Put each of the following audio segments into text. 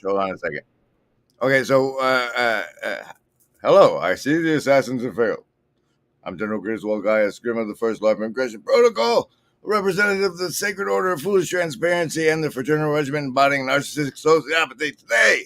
Hold on a second. Okay, so hello. I see the assassins have failed. I'm General Griswold Guy, a scrim of the First Life Immigration Protocol, a representative of the Sacred Order of Foolish Transparency and the Fraternal Regiment embodying narcissistic sociopathy. Today,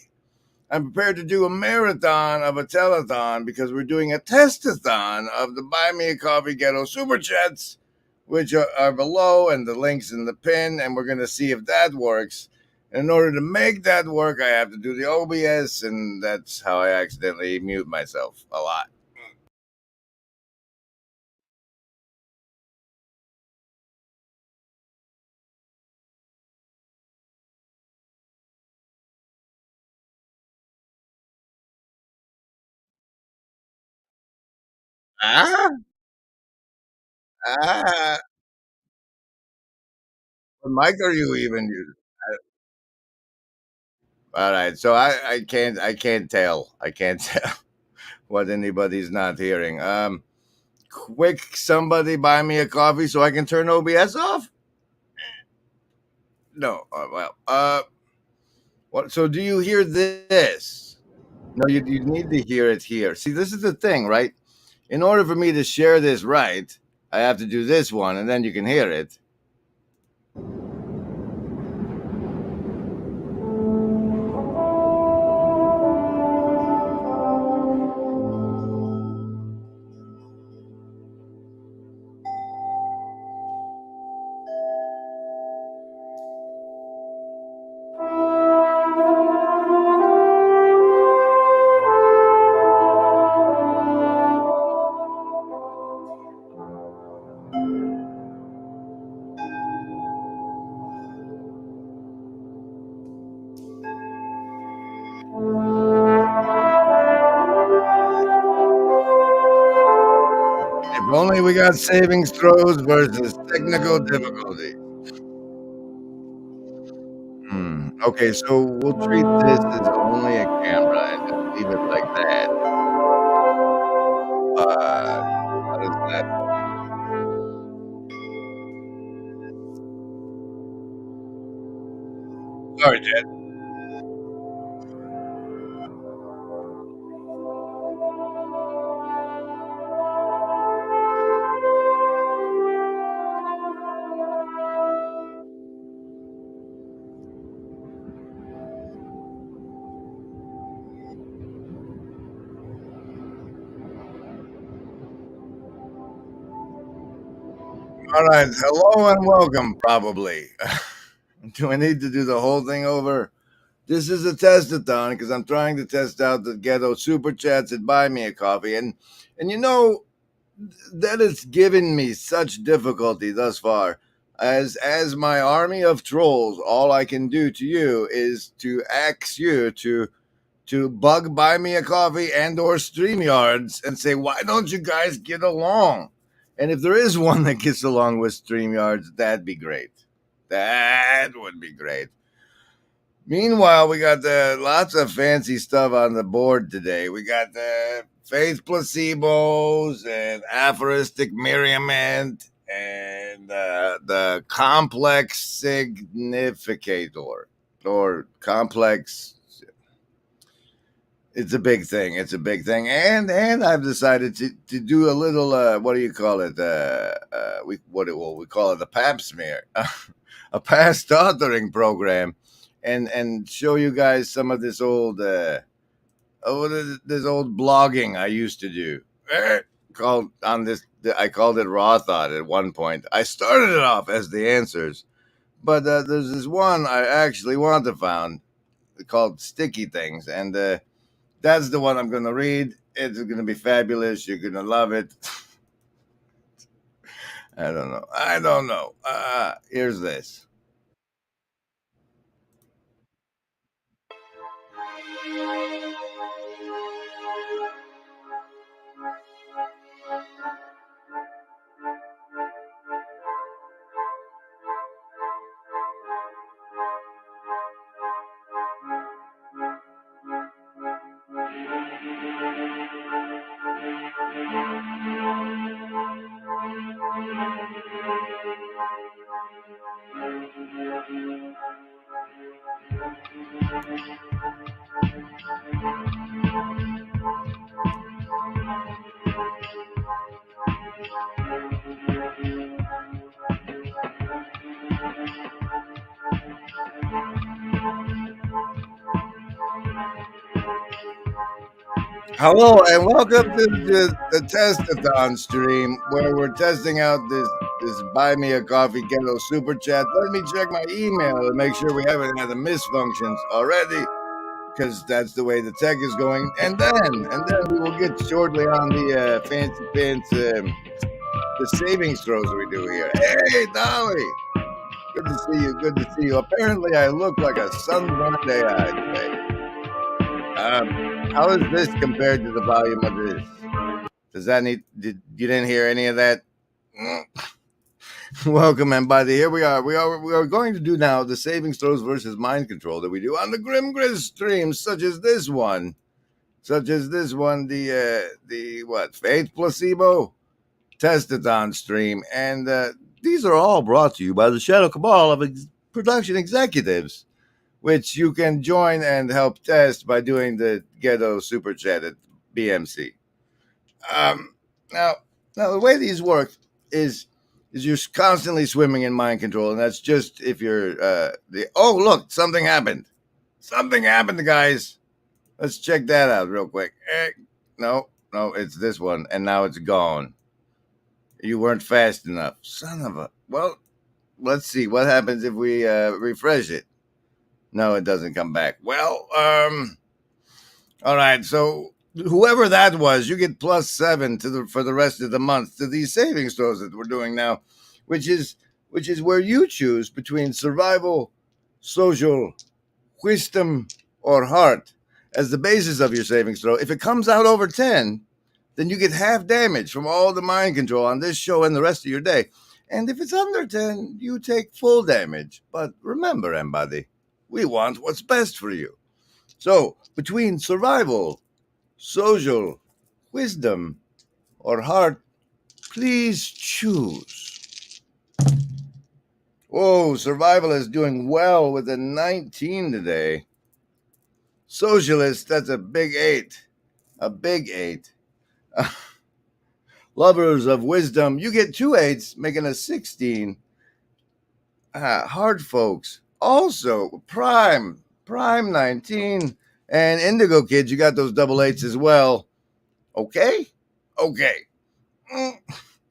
I'm prepared to do a marathon of a telethon because we're doing a testathon of the Buy Me a Coffee Ghetto Super Chats, which are below and the links in the pin, and we're going to see if that works. And in order to make that work, I have to do the OBS, and that's how I accidentally mute myself a lot. Ah, ah. What mic are you even using? All right, so I can't tell. I can't tell what anybody's not hearing. Quick, somebody buy me a coffee so I can turn OBS off? No. What? So do you hear this? No, you need to hear it here. See, this is the thing, right? In order for me to share this right, I have to do this one, and then you can hear it. If only we got savings throws versus technical difficulty. Okay, so we'll treat this as only a camera and just leave it like that. How does that? Sorry, Jed. All right, hello and welcome. Probably. Do I need to do the whole thing over? This is a testathon because I'm trying to test out the ghetto super chats and buy me a coffee, and you know that has given me such difficulty thus far. As my army of trolls, all I can do to you is to ask you to bug buy me a coffee and or StreamYards and say, why don't you guys get along? And if there is one that gets along with StreamYards, that'd be great. That would be great. Meanwhile, we got lots of fancy stuff on the board today. We got the faith placebos and aphoristic merriament and the complex significator or complex. It's a big thing. It's a big thing, and I've decided to do a little. What do you call it? We call it the Pap smear, a past authoring program, and show you guys some of this old this old blogging I used to do. Called on this. I called it Raw Thought at one point. I started it off as the answers, but there's this one I actually want to found called Sticky Things, and that's the one I'm going to read. It's going to be fabulous. You're going to love it. I don't know. I don't know. Here's this. Hello and welcome to the Testathon stream where we're testing out this Buy Me a Coffee Ghetto Super Chat. Let me check my email to make sure we haven't had the misfunctions already, because that's the way the tech is going. And then we will get shortly on the fancy pants, the savings throws we do here. Hey, Dolly, good to see you. Good to see you. Apparently, I look like a sunburned AI today. How is this compared to the volume of this? Does that need? You didn't hear any of that? Welcome, everybody. Here we are. We are going to do now the savings throws versus mind control that we do on the Grim Grizz streams, such as this one. The what? Faith Placebo Testathon stream, and these are all brought to you by the Shadow Cabal of production executives, which you can join and help test by doing the Ghetto Super Chat at BMC. Now the way these work is you're constantly swimming in mind control, and that's just if you're oh, look, something happened, guys. Let's check that out real quick. No, it's this one, and now it's gone. You weren't fast enough, son of a. Well, let's see what happens if we refresh it. No, it doesn't come back. Well, all right. So whoever that was, you get +7 for the rest of the month to these savings throws that we're doing now, which is where you choose between survival, social, wisdom, or heart as the basis of your savings throw. If it comes out over 10, then you get half damage from all the mind control on this show and the rest of your day. And if it's under 10, you take full damage. But remember, everybody, we want what's best for you. So between survival, social, wisdom, or heart, please choose. Whoa, survival is doing well with a 19 today. Socialist, that's a big 8. A big 8. Lovers of wisdom, you get 2 8s, making a 16. Hard folks, also prime 19. And Indigo Kids, you got those double 8s as well. Okay.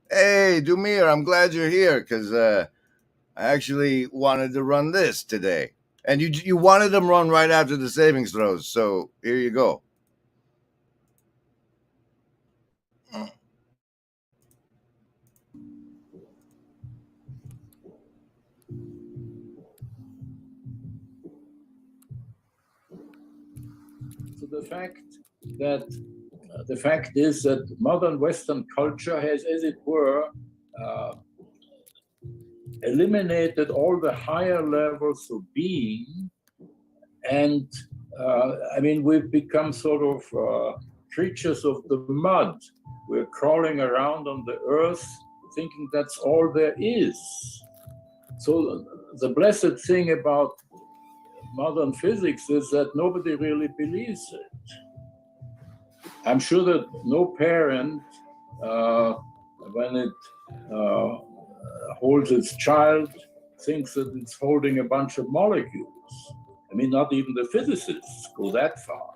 Hey, Dumir, I'm glad you're here, because I actually wanted to run this today. And you wanted them run right after the savings throws, so here you go. So the fact is that modern Western culture has, as it were, eliminated all the higher levels of being, and we've become sort of creatures of the mud. We're crawling around on the earth thinking that's all there is. So the blessed thing about modern physics is that nobody really believes it. I'm sure that no parent, when it holds its child, thinks that it's holding a bunch of molecules. Not even the physicists go that far.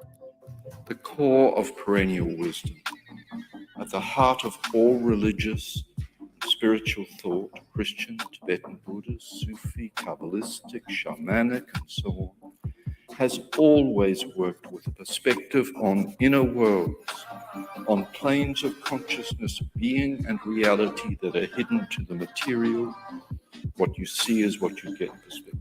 The core of perennial wisdom, at the heart of all religious, spiritual thought, Christian, Tibetan, Buddhist, Sufi, Kabbalistic, shamanic, and so on, has always worked with a perspective on inner worlds, on planes of consciousness, being and reality that are hidden to the material. What you see is what you get perspective.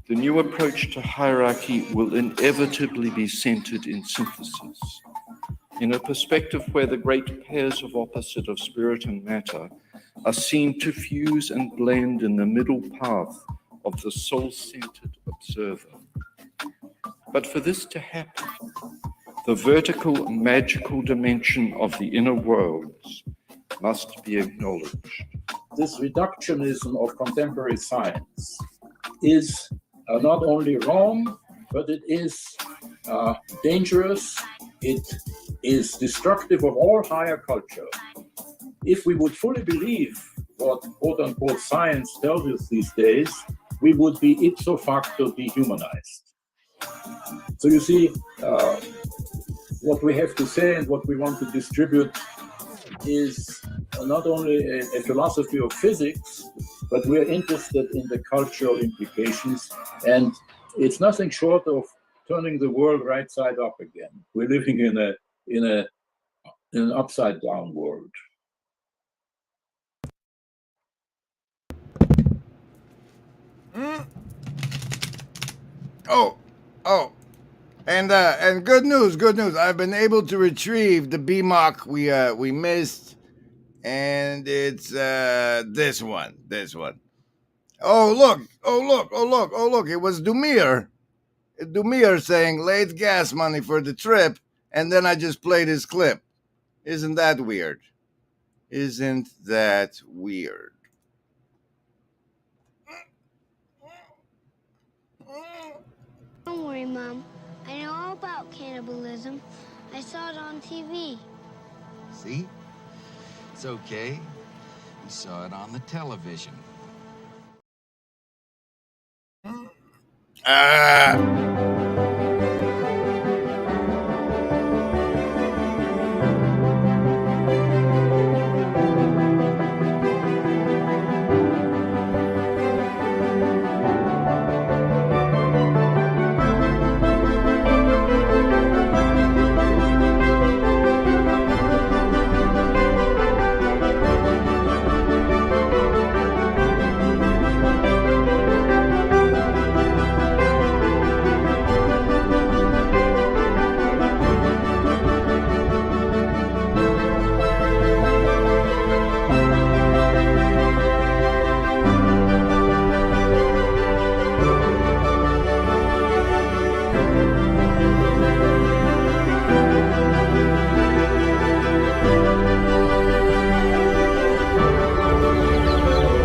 The new approach to hierarchy will inevitably be centered in synthesis, in a perspective where the great pairs of opposite of spirit and matter are seen to fuse and blend in the middle path of the soul-centered observer. But for this to happen, the vertical magical dimension of the inner worlds must be acknowledged. This reductionism of contemporary science is not only wrong, but it is dangerous. It is destructive of all higher culture. If we would fully believe what quote-unquote science tells us these days, we would be ipso facto dehumanized. So you see, what we have to say and what we want to distribute is not only a philosophy of physics, but we're interested in the cultural implications. And it's nothing short of turning the world right side up again. We're living in an upside down world. Oh, and good news. I've been able to retrieve the BMOC we missed, and it's this one. Oh look! It was Dumir saying late gas money for the trip, and then I just played his clip. Isn't that weird? Don't worry, Mom. I know all about cannibalism. I saw it on TV. See? It's okay. You saw it on the television.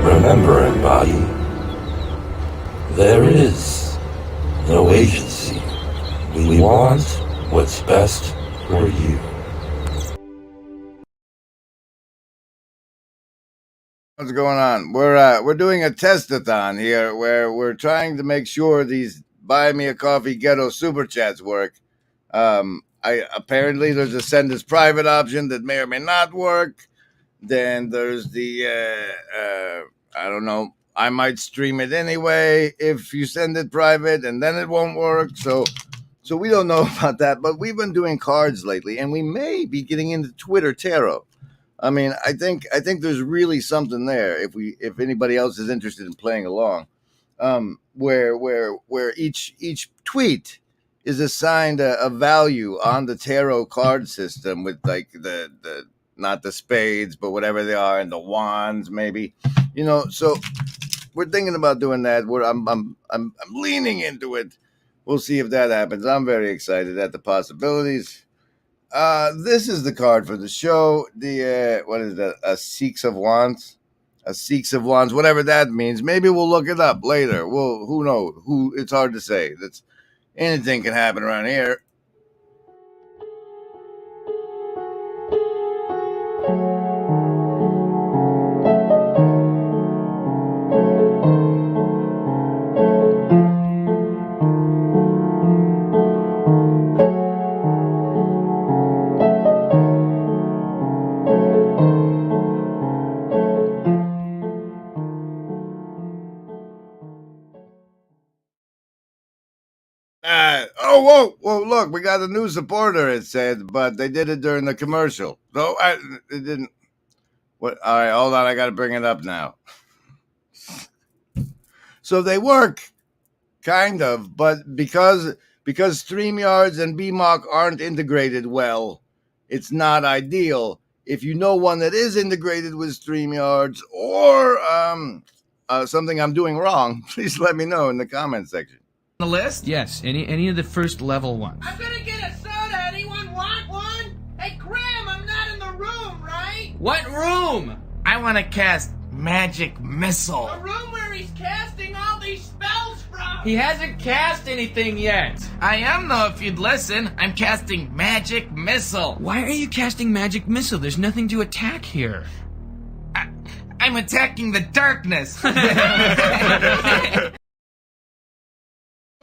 Remember, embody, there is no agency. We want what's best for you. What's going on? We're doing a test-a-thon here where we're trying to make sure these Buy Me a Coffee Ghetto Super Chats work. Apparently there's a send as private option that may or may not work. Then there's the I don't know, I might stream it anyway if you send it private, and then it won't work. So we don't know about that, but we've been doing cards lately, and we may be getting into Twitter tarot. I mean, I think there's really something there if anybody else is interested in playing along. Where each tweet is assigned a value on the tarot card system with like the not the spades, but whatever they are, and the wands maybe, So we're thinking about doing that. I'm leaning into it. We'll see if that happens. I'm very excited at the possibilities. This is the card for the show. The what is that? A Six of Wands, whatever that means. Maybe we'll look it up later. Who knows? It's hard to say. Anything can happen around here. Whoa, look, we got a new supporter, it said, but they did it during the commercial. So it didn't. What? All right, hold on, I got to bring it up now. So they work, kind of, but because StreamYards and BMOC aren't integrated well, it's not ideal. If you know one that is integrated with StreamYards or something I'm doing wrong, please let me know in the comment section. The list? Yes, any of the first level ones. I'm gonna get a soda. Anyone want one? Hey, Graham, I'm not in the room, right? What room? I want to cast Magic Missile. The room where he's casting all these spells from. He hasn't cast anything yet. I am, though, if you'd listen. I'm casting Magic Missile. Why are you casting Magic Missile? There's nothing to attack here. I'm attacking the darkness.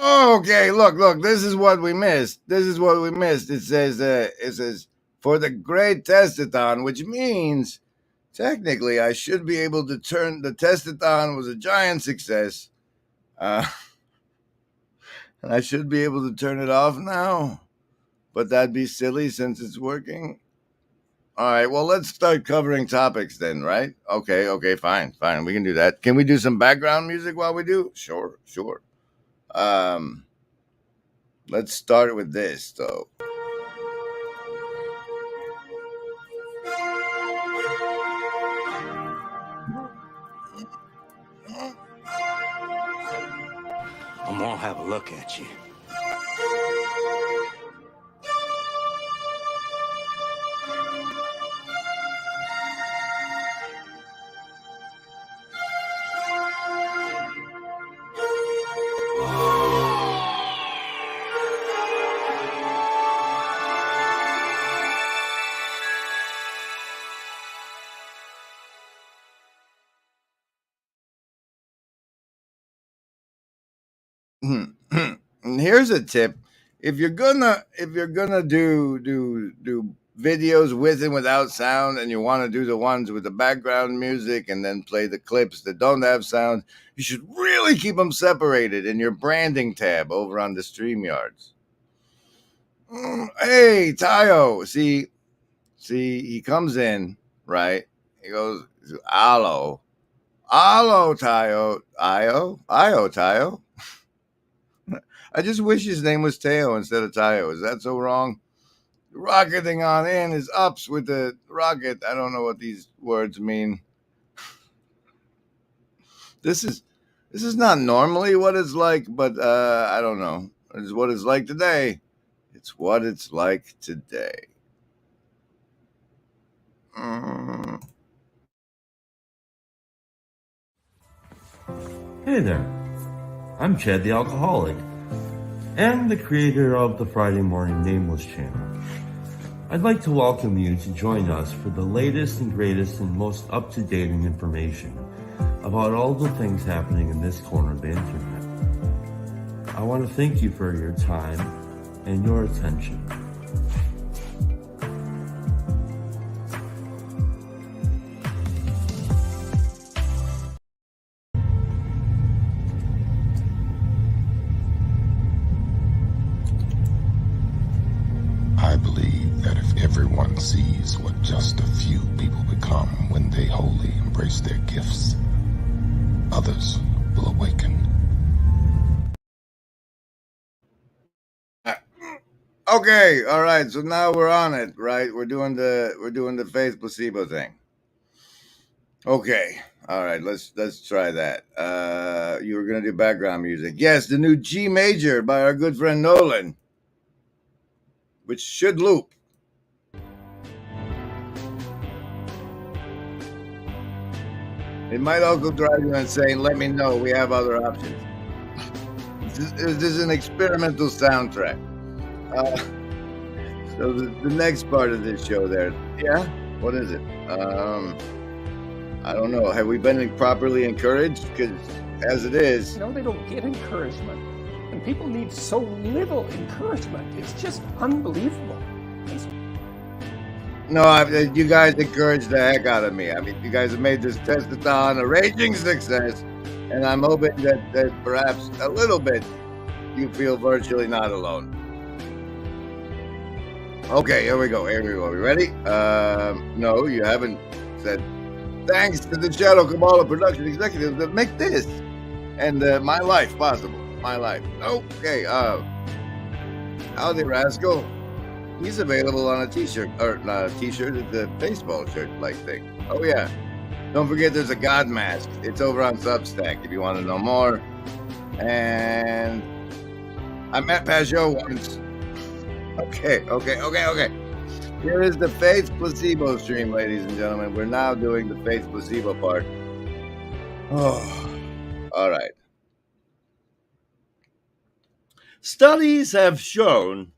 Okay, look, this is what we missed. It says for the great testathon, which means technically I should be able to turn the testathon was a giant success. And I should be able to turn it off now. But that'd be silly since it's working. All right, well, let's start covering topics then, right? Okay, fine. We can do that. Can we do some background music while we do? Sure. Let's start with this, though. I'm gonna have a look at you. And here's a tip: if you're gonna do videos with and without sound, and you want to do the ones with the background music and then play the clips that don't have sound, you should really keep them separated in your branding tab over on the StreamYards. Hey, Tayo, see, he comes in, right? He goes, "Alo, Tayo, Tayo." I just wish his name was Teo instead of Tayo. Is that so wrong? Rocketing on in is ups with the rocket. I don't know what these words mean. This is not normally what it's like, but I don't know. It's what it's like today. It's what it's like today. Hey there. I'm Chad the Alcoholic, and the creator of the Friday Morning Nameless channel. I'd like to welcome you to join us for the latest and greatest and most up-to-date information about all the things happening in this corner of the internet. I want to thank you for your time and your attention. I believe that if everyone sees what just a few people become when they wholly embrace their gifts, others will awaken. Okay, all right. So now we're on it, right? We're doing the faith placebo thing. Okay, all right. Let's try that. You were gonna do background music. Yes, the new G major by our good friend Nolan, which should loop. It might also drive you insane. Let me know. We have other options. This is an experimental soundtrack. So the next part of this show there. Yeah? What is it? I don't know. Have we been properly encouraged? Because as it is... No, they don't get encouragement. And people need so little encouragement. It's just unbelievable. No, you guys encouraged the heck out of me. I mean, you guys have made this testathon a raging success, and I'm hoping that perhaps a little bit you feel virtually not alone. Okay, here we go. You ready? No, you haven't said thanks to the Shadow Kabbalah production executives that make this and my life possible. My life. Okay, howdy, Rascal. He's available on a t-shirt, or not a t-shirt, it's a baseball shirt-like thing. Oh, yeah. Don't forget there's a God mask. It's over on Substack if you want to know more. And I met Pajot once. Okay. Here is the Faith Placebo stream, ladies and gentlemen. We're now doing the Faith Placebo part. Oh, all right. Studies have shown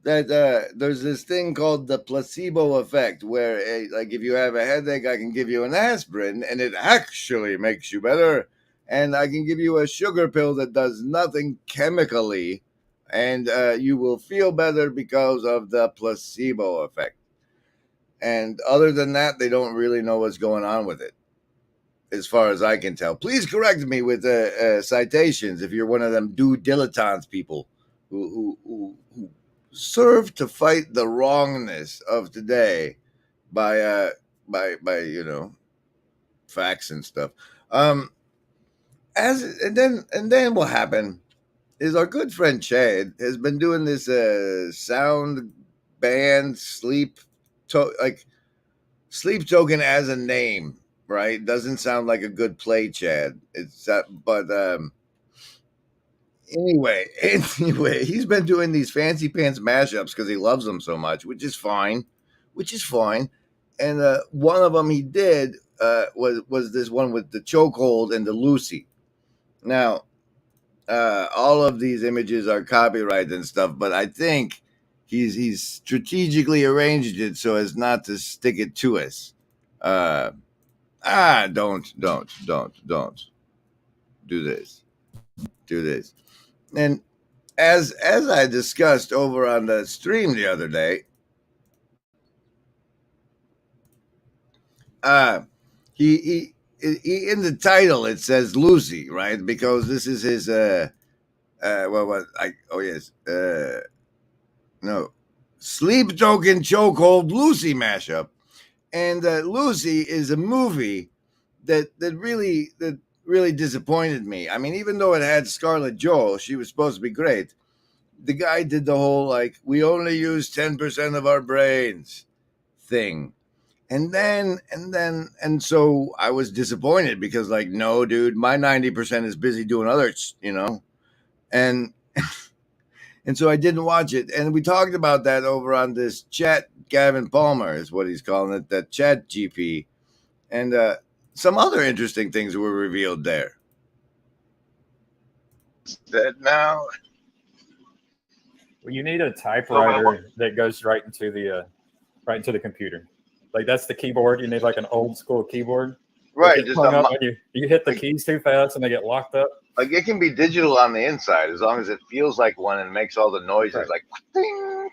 that there's this thing called the placebo effect, where like if you have a headache, I can give you an aspirin and it actually makes you better, and I can give you a sugar pill that does nothing chemically, and you will feel better because of the placebo effect. And other than that, they don't really know what's going on with it, as far as I can tell. Please correct me with citations if you're one of them dilettantes people who serve to fight the wrongness of today by facts and stuff. And then what happened is our good friend Chad has been doing this sound band sleep token as a name, right? Doesn't sound like a good play, Chad. It's but anyway, he's been doing these fancy pants mashups because he loves them so much, which is fine. And one of them he did was this one with the chokehold and the Lucy. Now, all of these images are copyrighted and stuff, but I think he's strategically arranged it so as not to stick it to us. Don't do this. Do this. And as I discussed over on the stream the other day, he in the title it says Lucy, right? Because this is his Sleep Token Chokehold Lucy mashup. And Lucy is a movie that really disappointed me. I mean, even though it had Scarlett Johansson, she was supposed to be great. The guy did the whole like we only use 10% of our brains thing. And so I was disappointed because like, no, dude, my 90% is busy doing others, and and so I didn't watch it. And we talked about that over on this chat. Gavin Palmer is what he's calling it, that chat GP. And some other interesting things were revealed there. That now. Well, you need a typewriter that goes right into the computer. Like that's the keyboard. You need like an old school keyboard. Right. Just when you hit the keys too fast and they get locked up. Like it can be digital on the inside as long as it feels like one and makes all the noises right. Like ding.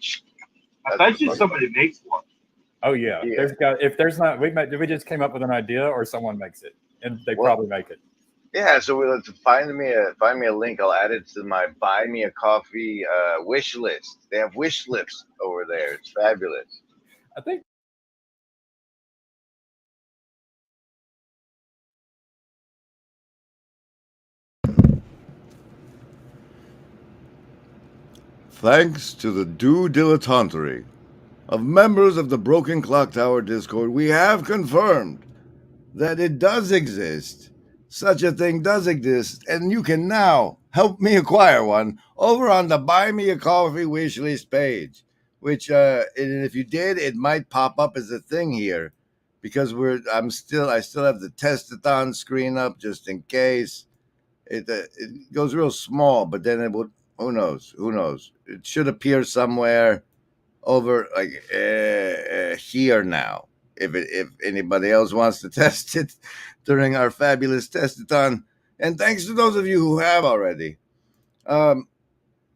I bet you somebody makes one. Oh yeah. If there's not, we just came up with an idea or someone makes it, and they probably make it. Yeah, so we'll have to find me a link. I'll add it to my Buy Me a Coffee wish list. They have wish lists over there. It's fabulous. I think. Thanks to the due dilettantery of members of the Broken Clock Tower Discord, we have confirmed that it does exist. Such a thing does exist, and you can now help me acquire one over on the Buy Me a Coffee wishlist page. Which, and if you did, it might pop up as a thing here, because I still have the testathon screen up just in case. It goes real small, but then it would. Who knows? It should appear somewhere over like here now. If anybody else wants to test it during our fabulous testathon, and thanks to those of you who have already,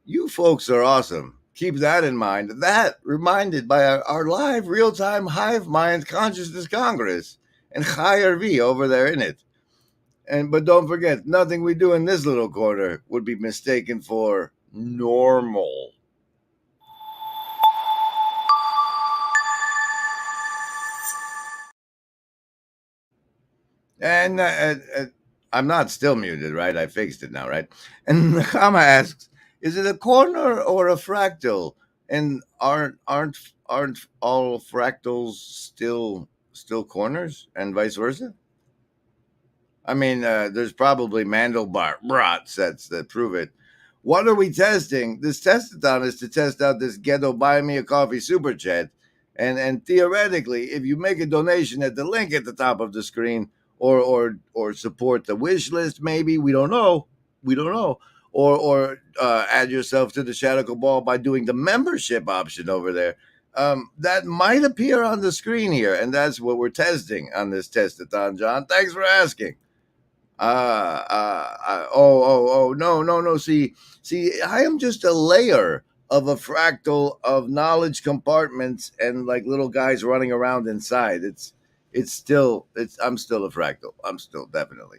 you folks are awesome. Keep that in mind. That reminded by our live real-time Hive Mind Consciousness Congress and Higher V over there in it. But don't forget, nothing we do in this little corner would be mistaken for normal. And I'm not still muted, right? I fixed it now, right? And Nakama asks, is it a corner or a fractal? And aren't all fractals still corners and vice versa? I mean, there's probably Mandelbrot sets that prove it. What are we testing? This testathon is to test out this ghetto Buy Me a Coffee super chat. And theoretically, if you make a donation at the link at the top of the screen or support the wish list, maybe, we don't know, or add yourself to the Shadow Cabal by doing the membership option over there. That might appear on the screen here, and that's what we're testing on this testathon, John. Thanks for asking. No. See, I am just a layer of a fractal of knowledge compartments and like little guys running around inside. I'm still a fractal. I'm still definitely.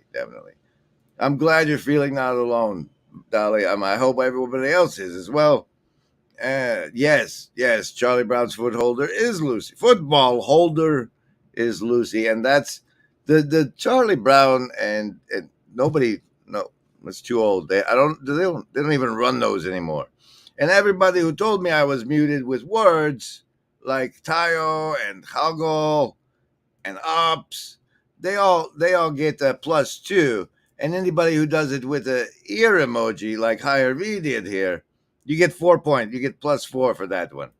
I'm glad you're feeling not alone, Dolly. I hope everybody else is as well. Yes. Charlie Brown's football holder is Lucy, and that's the Charlie Brown and nobody. No, it's too old. They don't even run those anymore. And everybody who told me I was muted with words like Tayo and Hagel and Ops, they all get a +2. And anybody who does it with a ear emoji like Higher V did here, you get 4 points. You get +4 for that one.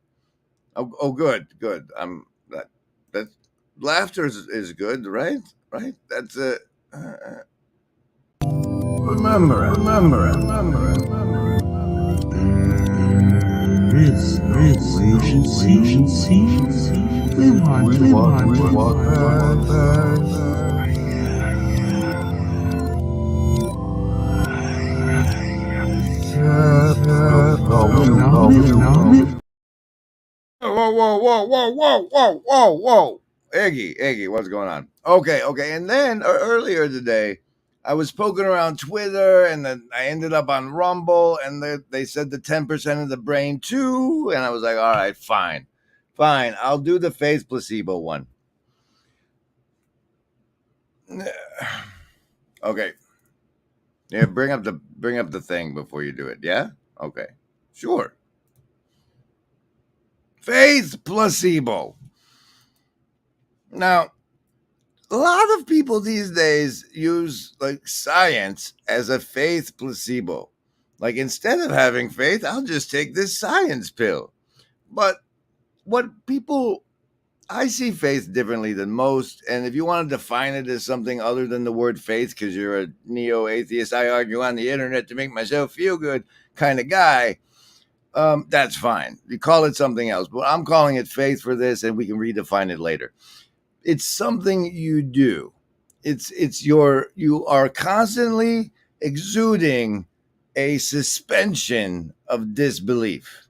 Oh, good. That laughter is good, right? That's a. Remember it. This we walk Whoa. Eggy, what's going on? Okay. And then earlier today, I was poking around Twitter, and then I ended up on Rumble, and they said the 10% of the brain too, and I was like, all right, fine. I'll do the faith placebo one. Okay. Yeah, bring up the thing before you do it. Yeah. Okay. Sure. Faith placebo. Now, a lot of people these days use like science as a faith placebo. Like, instead of having faith, I'll just take this science pill. But I see faith differently than most. And if you want to define it as something other than the word faith, because you're a neo-atheist, I argue on the internet to make myself feel good kind of guy, that's fine. You call it something else. But I'm calling it faith for this, and we can redefine it later. It's something you do. You are constantly exuding a suspension of disbelief.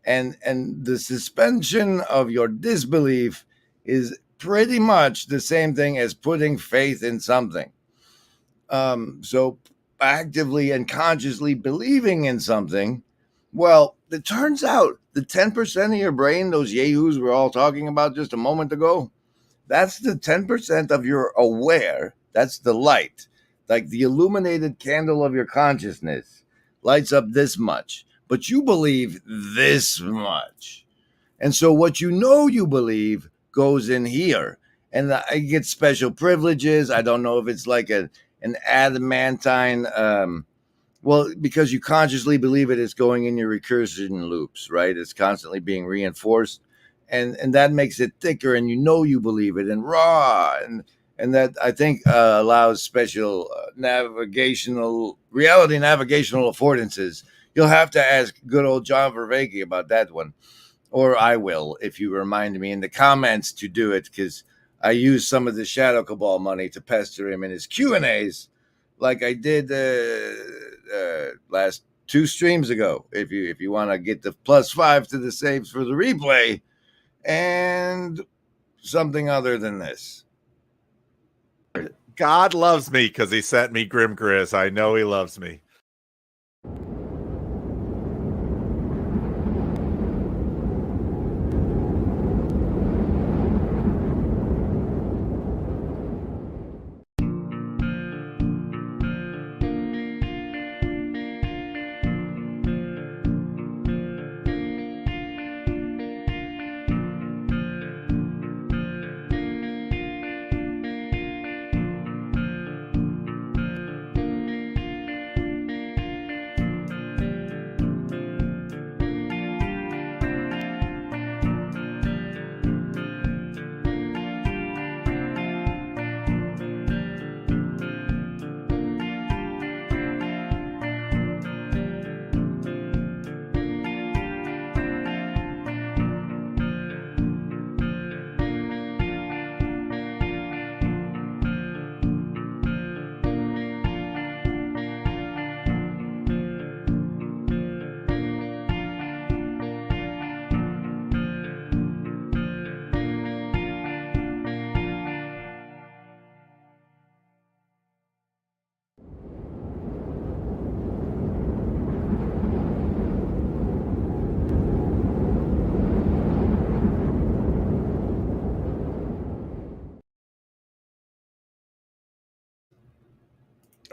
And the suspension of your disbelief is pretty much the same thing as putting faith in something. So actively and consciously believing in something, well, it turns out the 10% of your brain, those yahoos we're all talking about just a moment ago, that's the 10% of your aware. That's the light. Like the illuminated candle of your consciousness lights up this much, but you believe this much. And so what you believe goes in here. And I get special privileges. I don't know if it's like an adamantine, because you consciously believe it's going in your recursion loops, right? It's constantly being reinforced. And that makes it thicker, and you believe it, and raw, and that I think allows special reality navigational affordances. You'll have to ask good old John Vervaeke about that one, or I will if you remind me in the comments to do it, because I used some of the Shadow Cabal money to pester him in his Q&As, like I did last 2 streams ago. If you want to get the +5 to the saves for the replay. And something other than this. God loves me because he sent me Grim Grizz. I know he loves me.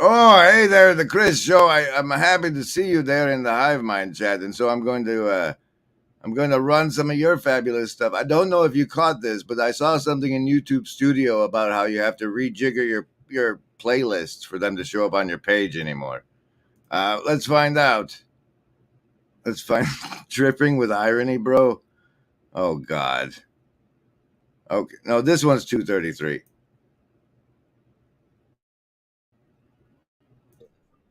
Oh, hey there, the Chris Show. I'm happy to see you there in the Hive Mind chat, and so I'm going to run some of your fabulous stuff. I don't know if you caught this, but I saw something in YouTube Studio about how you have to rejigger your playlists for them to show up on your page anymore. Let's find out. Let's find dripping with irony, bro. Oh God. Okay, no, this one's 233.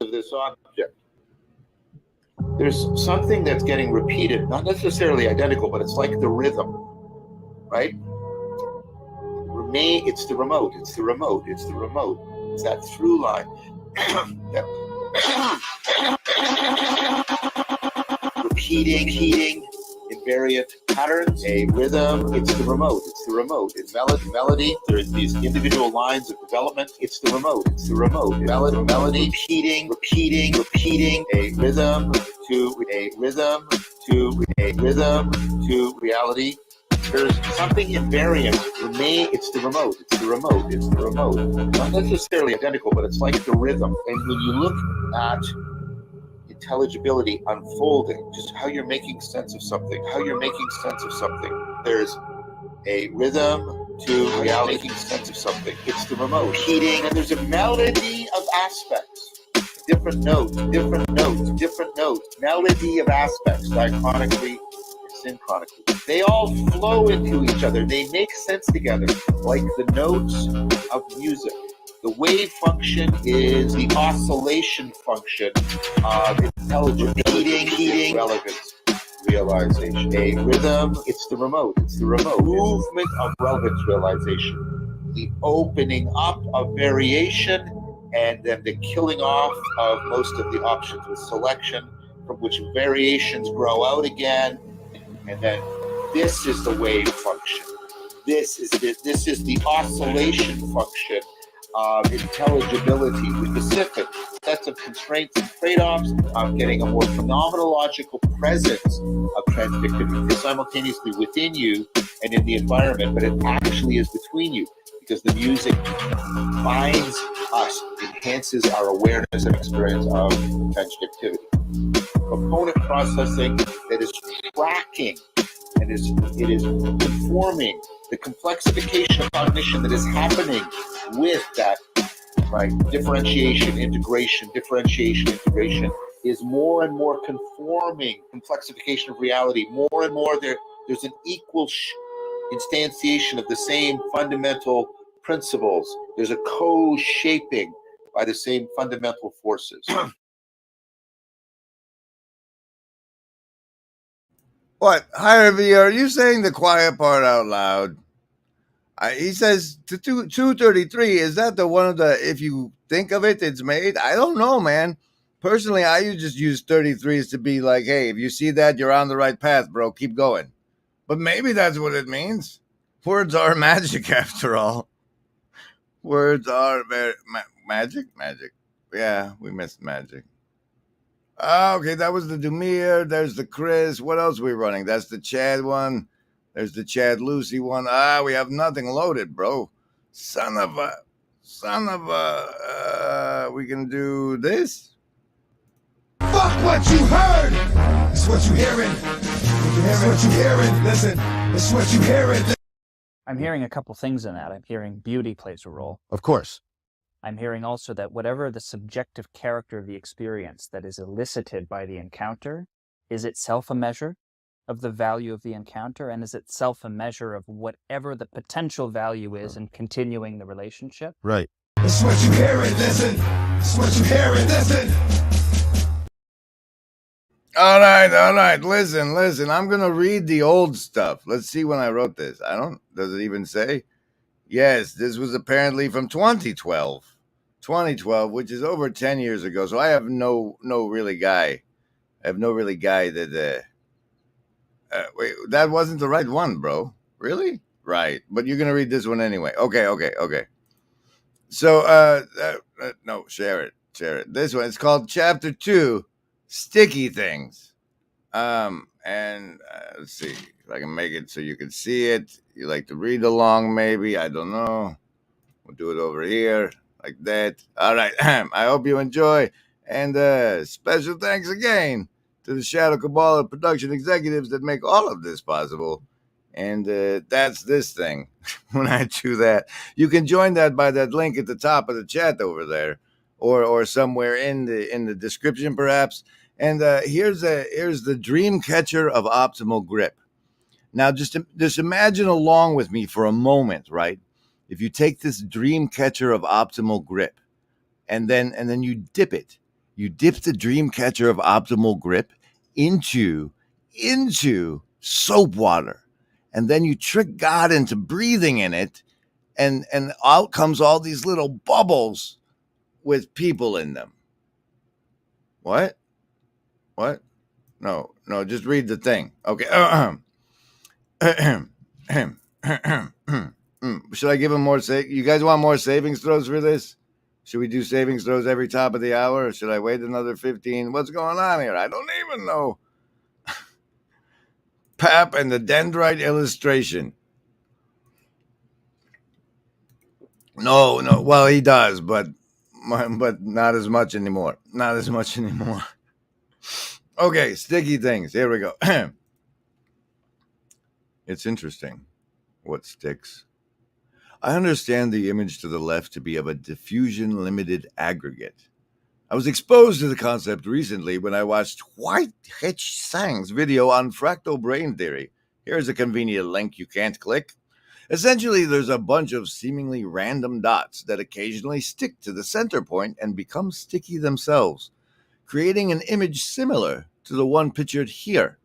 Of this object. There's something that's getting repeated, not necessarily identical, but it's like the rhythm, right? It's the remote, it's the remote, it's the remote. It's that through line. Repeating, invariant patterns, a rhythm, it's the remote, it's the remote. It's melody, there's these individual lines of development, it's the remote, it's the remote. Melody, repeating, a rhythm to a rhythm to a rhythm to reality. There's something invariant. It's the remote, it's the remote, it's the remote. Not necessarily identical, but it's like the rhythm. And when you look at intelligibility unfolding, just how you're making sense of something, there's a rhythm to reality, making sense of something. It's the remote. Repeating, and there's a melody of aspects. Different notes, melody of aspects, diachronically, synchronically. They all flow into each other. They make sense together, like the notes of music. The wave function is the oscillation function of intelligent repeating, relevance, realization. A rhythm, it's the remote, it's the remote. Movement of relevance realization. The opening up of variation, and then the killing off of most of the options with selection, from which variations grow out again. And then this is the wave function. This is the oscillation function of intelligibility with specific sets of constraints and trade-offs of getting a more phenomenological presence of transdictivity simultaneously within you and in the environment, but it actually is between you, because the music binds us, enhances our awareness and experience of transdictivity. Component processing that is tracking and it is conforming the complexification of cognition that is happening with that, right? Differentiation, integration is more and more conforming complexification of reality. More and more there's an equal instantiation of the same fundamental principles. There's a co-shaping by the same fundamental forces. What? Harvey, are you saying the quiet part out loud? He says to 233. Is that the one of the, if you think of it, it's made? I don't know, man. Personally, I just use 33s to be like, hey, if you see that, you're on the right path, bro. Keep going. But maybe that's what it means. Words are magic, after all. Words are magic? Magic. Yeah, we missed magic. Okay, that was the Dumir. There's the Chris. What else are we running? That's the Chad one. There's the Chad Lucy one. We have nothing loaded, bro. Son of a. We can do this. Fuck what you heard. It's what you hearing. It's what you hearing. Listen, it's what you hearing. I'm hearing a couple things in that. I'm hearing beauty plays a role. Of course. I'm hearing also that whatever the subjective character of the experience that is elicited by the encounter is itself a measure of the value of the encounter, and is itself a measure of whatever the potential value is in continuing the relationship. Right. It's what you hearing. Listen. It's what you hearing. Listen. All right. Listen. I'm going to read the old stuff. Let's see when I wrote this. Does it even say? Yes, this was apparently from 2012. 2012, which is over 10 years ago. So I have no really guy. That wait, that wasn't the right one, bro. Really? Right. But you're going to read this one anyway. Okay. So no, share it. This one, it's called Chapter 2, Sticky Things. And let's see if I can make it so you can see it. You like to read along, maybe? I don't know. We'll do it over here. like that. All right. I hope you enjoy. And special thanks again to the Shadow Cabal of production executives that make all of this possible. And that's this thing. When I do that, you can join that by that link at the top of the chat over there, or somewhere in the description, perhaps. And here's the dream catcher of optimal grip. Now, just imagine along with me for a moment, right? If you take this dream catcher of optimal grip, and then you dip it, you dip the dream catcher of optimal grip into soap water, and then you trick God into breathing in it, and out comes all these little bubbles with people in them. What? No, just read the thing. Okay. Should I give him more? You guys want more savings throws for this? Should we do savings throws every top of the hour, or should I wait another 15? What's going on here? I don't even know. Pap and the dendrite illustration. No. Well, he does, but not as much anymore. Okay, sticky things. Here we go. It's interesting what sticks. I understand the image to the left to be of a diffusion-limited aggregate. I was exposed to the concept recently when I watched White Hitch Sang's video on fractal brain theory. Here's a convenient link you can't click. Essentially, there's a bunch of seemingly random dots that occasionally stick to the center point and become sticky themselves, creating an image similar to the one pictured here.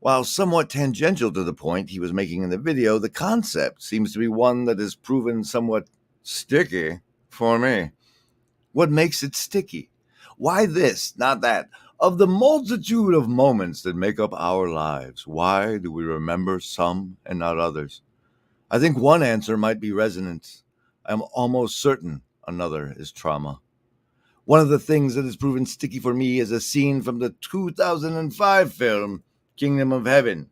While somewhat tangential to the point he was making in the video, the concept seems to be one that has proven somewhat sticky for me. What makes it sticky? Why this, not that? Of the multitude of moments that make up our lives, why do we remember some and not others? I think one answer might be resonance. I'm almost certain another is trauma. One of the things that has proven sticky for me is a scene from the 2005 film Kingdom of Heaven.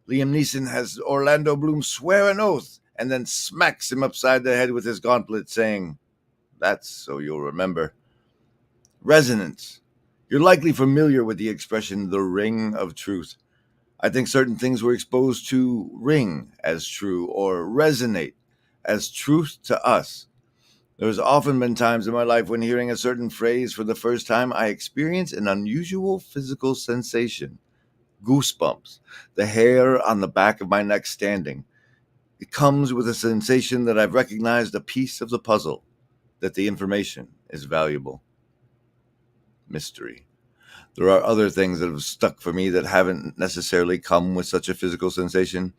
Liam Neeson has Orlando Bloom swear an oath and then smacks him upside the head with his gauntlet, saying, "That's so you'll remember." Resonance. You're likely familiar with the expression, the ring of truth. I think certain things we're exposed to ring as true or resonate as truth to us. There's often been times in my life when hearing a certain phrase for the first time, I experience an unusual physical sensation. Goosebumps, the hair on the back of my neck standing. It comes with a sensation that I've recognized a piece of the puzzle, that the information is valuable. Mystery. There are other things that have stuck for me that haven't necessarily come with such a physical sensation.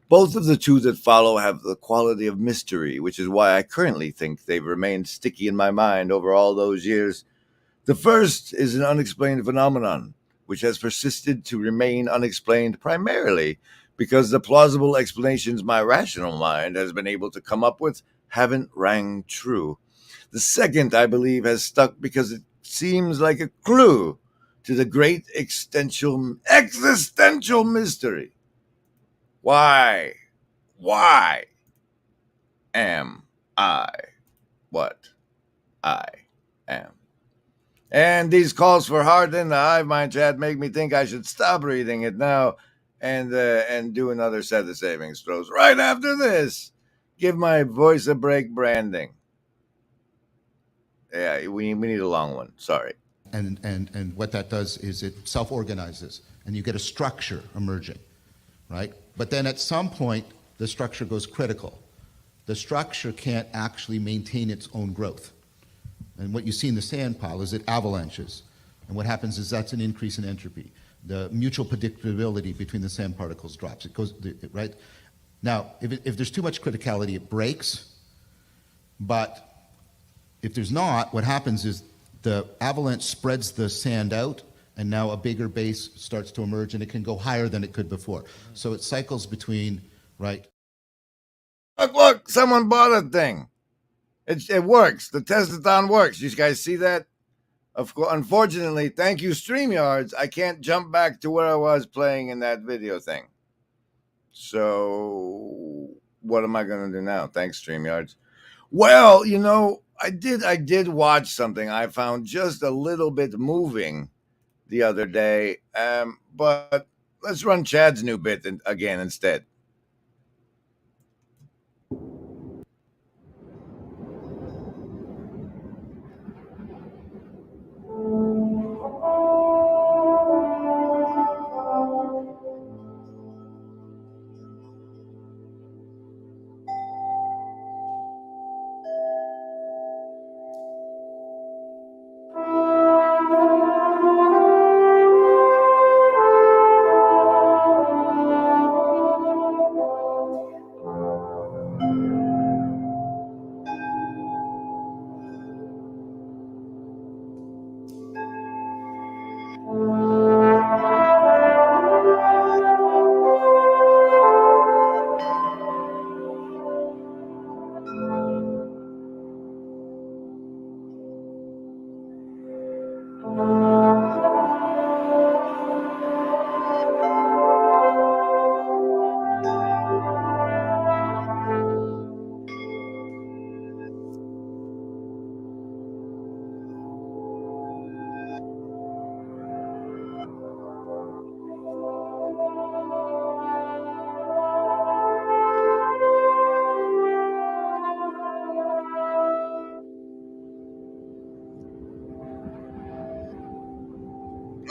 Both of the two that follow have the quality of mystery, which is why I currently think they've remained sticky in my mind over all those years. The first is an unexplained phenomenon, which has persisted to remain unexplained primarily because the plausible explanations my rational mind has been able to come up with haven't rang true. The second, I believe, has stuck because it seems like a clue to the great existential mystery. Why am I what I am? And these calls for heart in the hive mind chat make me think I should stop reading it now and do another set of savings throws right after this. Give my voice a break branding. Yeah, we need a long one. Sorry. And what that does is it self-organizes, and you get a structure emerging, right? But then at some point, the structure goes critical. The structure can't actually maintain its own growth. And what you see in the sand pile is it avalanches. And what happens is that's an increase in entropy. The mutual predictability between the sand particles drops. It goes, right? Now, if there's too much criticality, it breaks. But if there's not, what happens is the avalanche spreads the sand out, and now a bigger base starts to emerge, and it can go higher than it could before. So it cycles between, right? Look, someone bought a thing. It works. The testathon works. You guys see that? Unfortunately, thank you, StreamYards, I can't jump back to where I was playing in that video thing. So what am I going to do now? Thanks, StreamYards. Well, I did watch something I found just a little bit moving the other day. But let's run Chad's new bit again instead.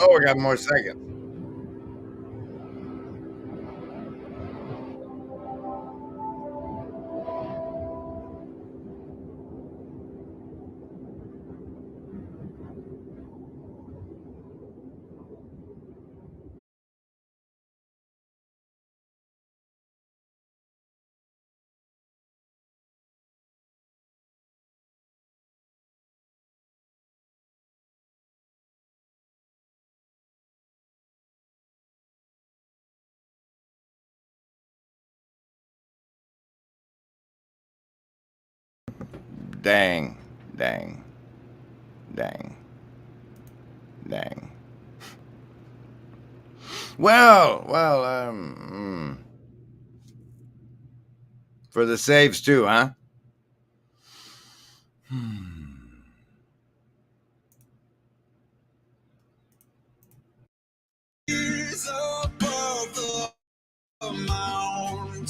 Oh, we got more seconds. Dang. Well, for the saves too, huh? Above the mountain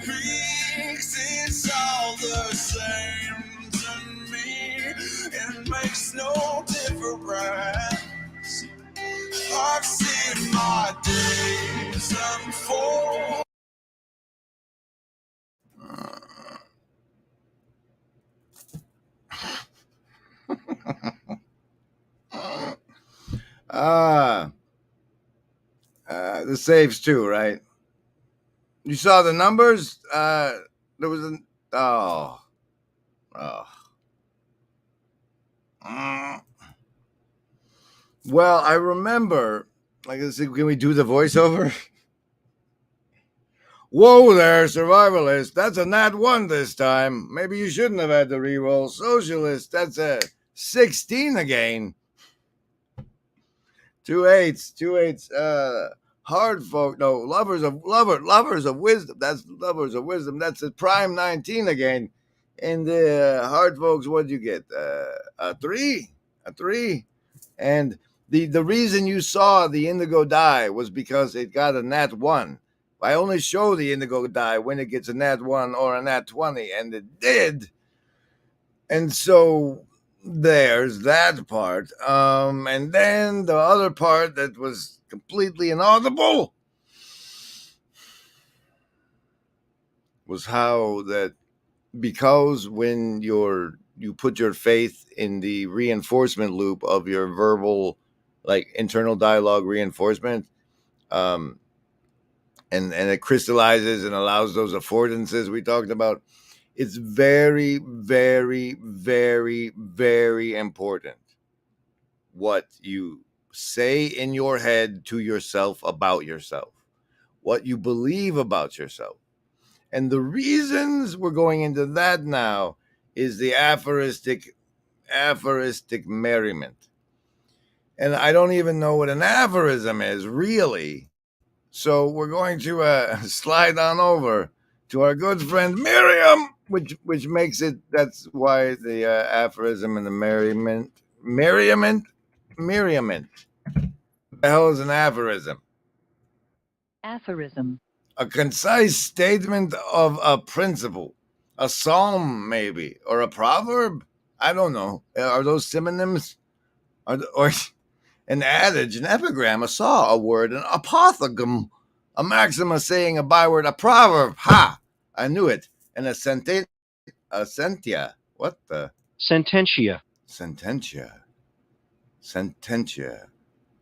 peaks, it's all the same to me. It makes no difference. I've seen my days unfold. The saves too, right? You saw the numbers? There was an oh. Well, I remember. Like, can we do the voiceover? Whoa there, survivalist. That's a nat 1 this time. Maybe you shouldn't have had the reroll. Socialist, that's a 16 again. 2 8s. Hard folk. No, lovers of wisdom. That's lovers of wisdom. That's a prime 19 again. And the hard folks, what'd you get? A 3. And the reason you saw the indigo die was because it got a nat 1. I only show the indigo die when it gets a nat 1 or a nat 20, and it did. And so there's that part. And then the other part that was completely inaudible was how that, because when you put your faith in the reinforcement loop of your verbal, like, internal dialogue reinforcement, and it crystallizes and allows those affordances we talked about, it's very, very, very, very important what you say in your head to yourself about yourself, what you believe about yourself. And the reasons we're going into that now is the aphoristic merriment. And I don't even know what an aphorism is, really. So we're going to slide on over to our good friend Miriam. which makes it. That's why the aphorism and the merriament. What the hell is an aphorism? Aphorism. A concise statement of a principle, a psalm maybe, or a proverb. I don't know. Are those synonyms? Or an adage, an epigram, a saw, a word, an apothegm, a maxim, a saying, a byword, a proverb. Ha! I knew it. And a sentia. What the? Sententia. Sententia.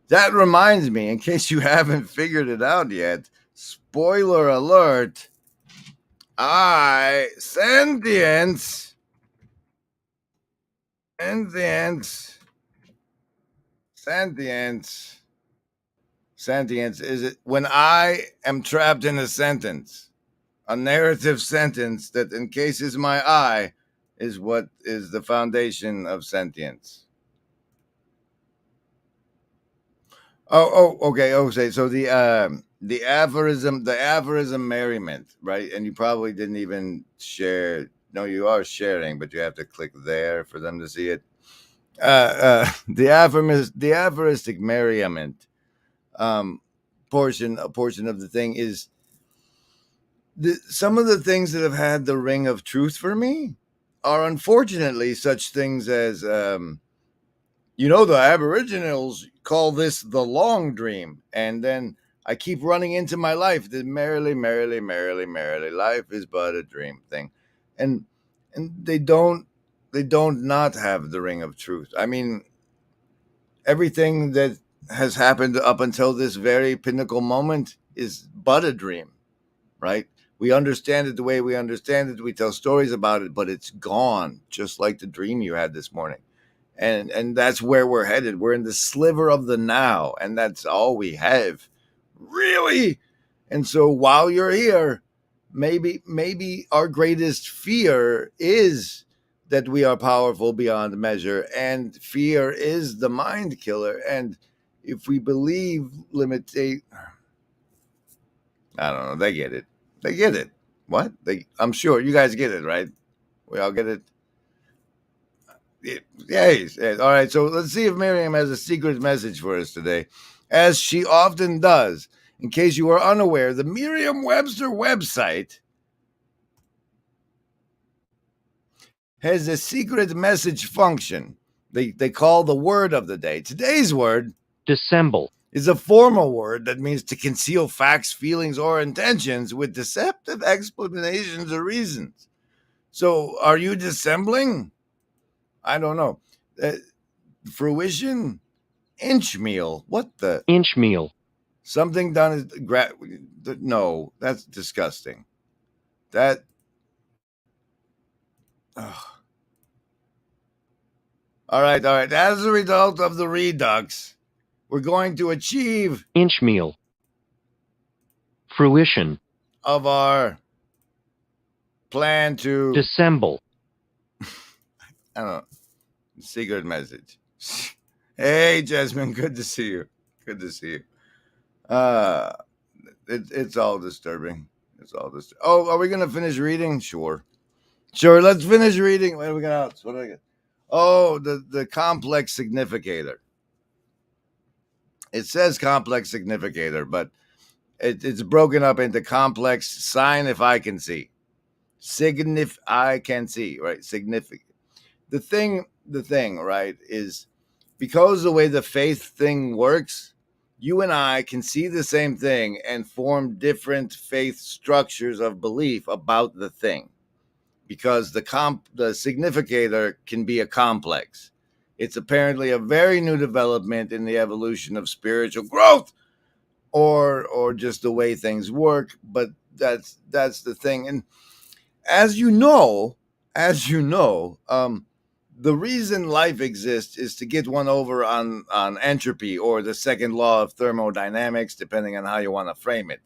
That reminds me, in case you haven't figured it out yet, spoiler alert, sentience is it when I am trapped in a sentence, a narrative sentence that encases my I is what is the foundation of sentience. Okay. So the aphorism merriment, right? And you probably didn't even share. No, you are sharing, but you have to click there for them to see it. The aphoristic merriament portion of the thing is some of the things that have had the ring of truth for me are unfortunately such things as the Aboriginals call this the long dream, and then I keep running into my life, the merrily, life is but a dream thing, and they don't not have the ring of truth. I mean, everything that has happened up until this very pinnacle moment is but a dream, right? We understand it the way we understand it. We tell stories about it, but it's gone, just like the dream you had this morning. And that's where we're headed. We're in the sliver of the now, and that's all we have, really. And so while you're here, maybe our greatest fear is that we are powerful beyond measure, and fear is the mind killer. And if we believe I don't know, they get it. What? I'm sure you guys get it, right? We all get it. Yes. All right. So let's see if Miriam has a secret message for us today, as she often does. In case you are unaware, the Merriam-Webster website has a secret message function they call the word of the day. Today's word, dissemble, is a formal word that means to conceal facts, feelings, or intentions with deceptive explanations or reasons. So are you dissembling? I don't know. Fruition? Inch meal. What the? Inch meal. Something done is no, that's disgusting. That. All right. As a result of the redux, we're going to achieve inch meal. Fruition of our plan to dissemble. I don't know. Secret message. Hey, Jasmine, good to see you. It's all disturbing. Oh, are we gonna finish reading? Sure. Let's finish reading. What do we got? What do I get? Oh, the complex significator. It says complex significator, but it's broken up into complex sign if I can see. I can see, right? Significant. The thing, right, is because the way the faith thing works, you and I can see the same thing and form different faith structures of belief about the thing, because the significator can be a complex. It's apparently a very new development in the evolution of spiritual growth, or just the way things work. But that's the thing. And as you know, the reason life exists is to get one over on entropy, or the second law of thermodynamics, depending on how you want to frame it.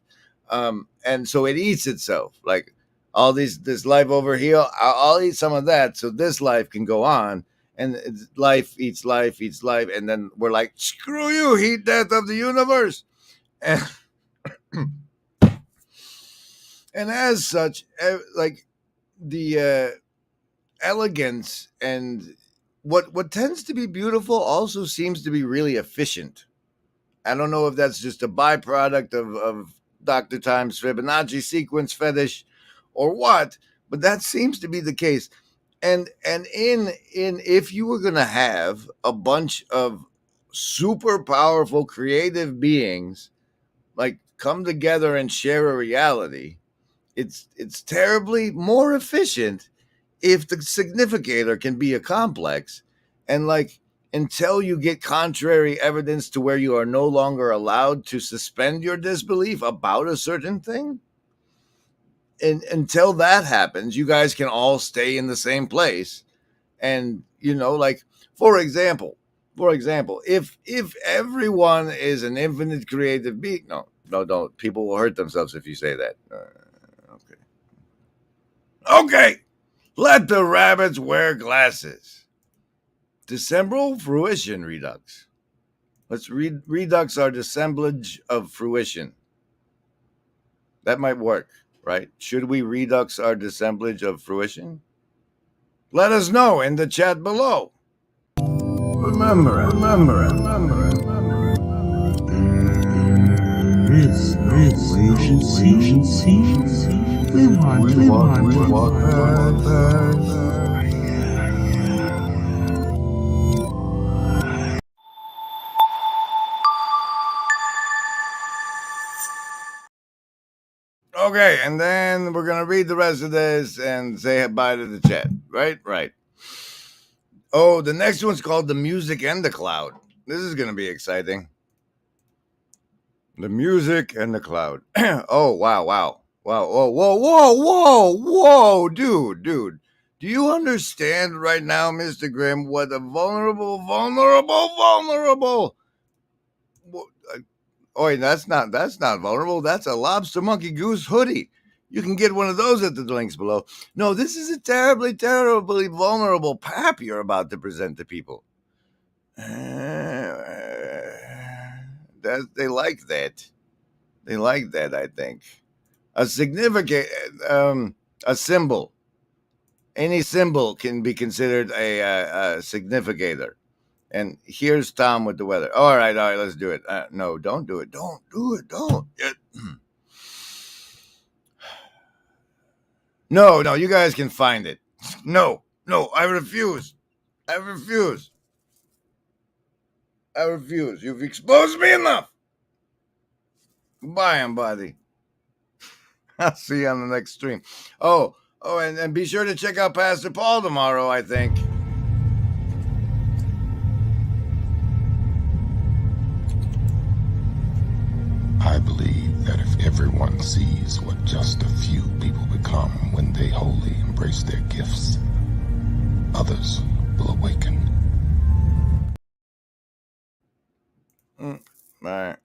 And so it eats itself. Like all this life over here, I'll eat some of that so this life can go on. And life eats life, and then we're like, screw you, heat death of the universe. And as such, like, elegance and what tends to be beautiful also seems to be really efficient. I don't know if that's just a byproduct of Dr. Time's Fibonacci sequence fetish or what, but that seems to be the case. And in if you were going to have a bunch of super powerful creative beings like come together and share a reality, it's terribly more efficient if the significator can be a complex, and like until you get contrary evidence to where you are no longer allowed to suspend your disbelief about a certain thing, and until that happens, you guys can all stay in the same place. And like for example, if everyone is an infinite creative being, no, don't. People will hurt themselves if you say that. Okay. Let the rabbits wear glasses. Decembral fruition redux. Let's redux our dissemblage of fruition. That might work, right? Should we redux our dissemblage of fruition? Let us know in the chat below. Remember it. We want. Okay, and then we're gonna read the rest of this and say bye to the chat. Right. Oh, the next one's called The Music and the Cloud. This is gonna be exciting. The Music and the Cloud. Oh, wow. Whoa, dude. Do you understand right now, Mr. Grimm, what a vulnerable. Oh, that's not vulnerable. That's a lobster monkey goose hoodie. You can get one of those at the links below. No, this is a terribly vulnerable pap you're about to present to people. They like that. They like that, I think. A symbol. Any symbol can be considered a significator. And here's Tom with the weather. All right, let's do it. No, don't do it. Don't. No, you guys can find it. No, I refuse. You've exposed me enough. Goodbye, embody. I'll see you on the next stream. Oh, and be sure to check out Pastor Paul tomorrow, I think. I believe that if everyone sees what just a few people become when they wholly embrace their gifts, others will awaken. All right.